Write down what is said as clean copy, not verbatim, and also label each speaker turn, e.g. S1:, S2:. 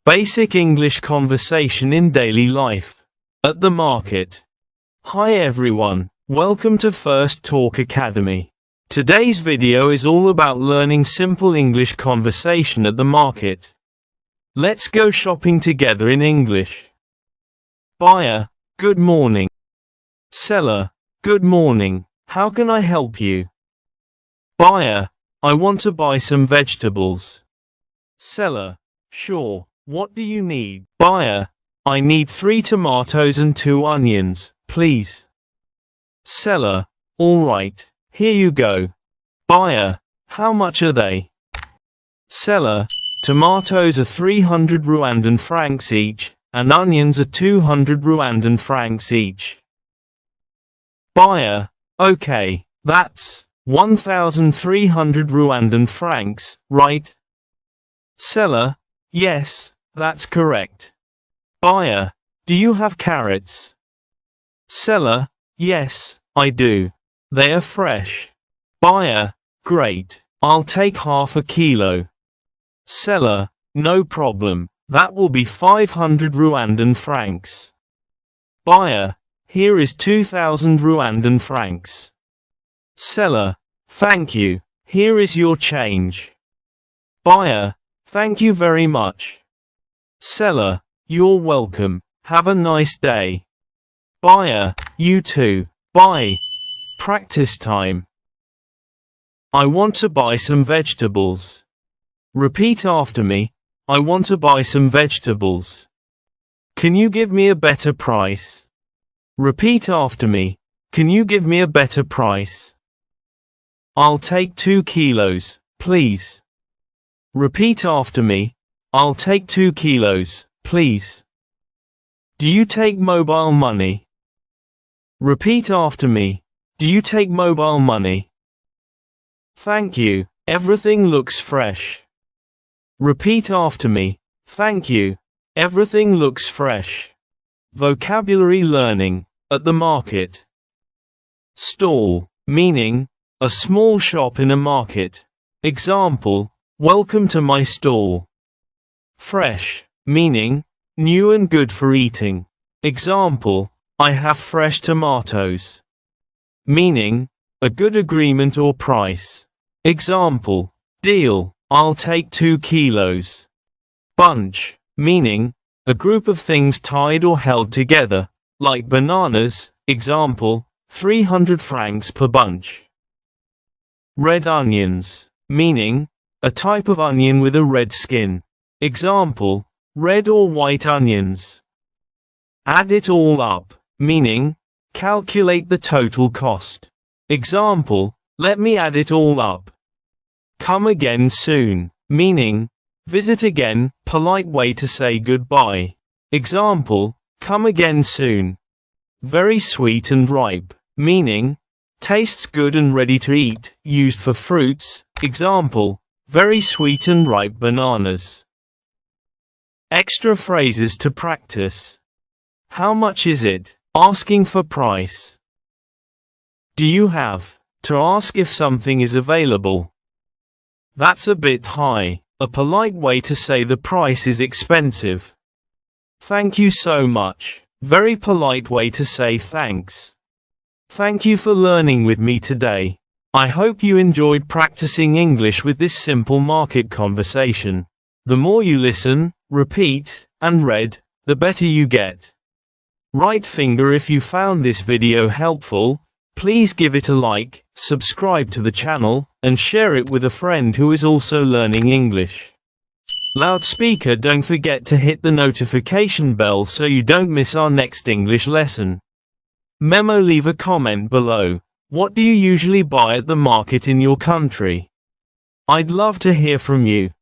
S1: Basic English conversation in daily life. At the market. Hi everyone, welcome to First Talk Academy. Today's video is all about learning simple English conversation at the market. Let's go shopping together in English. Buyer, good morning. Seller, good morning. How can I help you? Buyer, I want to buy some vegetables. Seller, sure. What do you need? Buyer, I need 3 tomatoes and 2 onions, please. Seller, all right, here you go. Buyer, how much are they? Seller, tomatoes are 300 Rwandan francs each, and onions are 200 Rwandan francs each. Buyer, okay, that's 1,300 Rwandan francs, right? Seller, yes, that's correct. Buyer, do you have carrots? Seller, yes, I do. They are fresh. Buyer, great. I'll take half a kilo. Seller, no problem. That will be 500 Rwandan francs. Buyer, here is 2,000 Rwandan francs. Seller, thank you. Here is your change. Buyer, thank you very much. Seller, you're welcome. Have a nice day. Buyer, you too. Bye. Practice time. I want to buy some vegetables. Repeat after me. I want to buy some vegetables. Can you give me a better price? Repeat after me. Can you give me a better price? I'll take 2 kilos, please. Repeat after me. I'll take 2 kilos, please. Do you take mobile money? Repeat after me. Do you take mobile money? Thank you. Everything looks fresh. Repeat after me. Thank you. Everything looks fresh. Vocabulary learning. At the market. Stall, meaning a small shop in a market. Example, welcome to my stall. Fresh, meaning new and good for eating. Example, I have fresh tomatoes. Meaning a good agreement or price. Example, deal, I'll take 2 kilos. Bunch, meaning a group of things tied or held together, like bananas. Example, 300 francs per bunch. Red onions, meaning a type of onion with a red skin. Example, red or white onions. Add it all up, meaning calculate the total cost. Example, let me add it all up. Come again soon, meaning visit again, polite way to say goodbye. Example, come again soon. Very sweet and ripe, meaning tastes good and ready to eat, used for fruits. Example, very sweet and ripe bananas. Extra phrases to practice. How much is it? Asking for price. Do you have? To ask if something is available. That's a bit high. A polite way to say the price is expensive. Thank you so much. Very polite way to say thanks. Thank you for learning with me today. I hope you enjoyed practicing English with this simple market conversation. The more you listen, repeat, and read, the better you get. Right finger if you found this video helpful. Please give it a like, subscribe to the channel, and share it with a friend who is also learning English. Loudspeaker, don't forget to hit the notification bell so you don't miss our next English lesson. Memo, leave a comment below. What do you usually buy at the market in your country? I'd love to hear from you.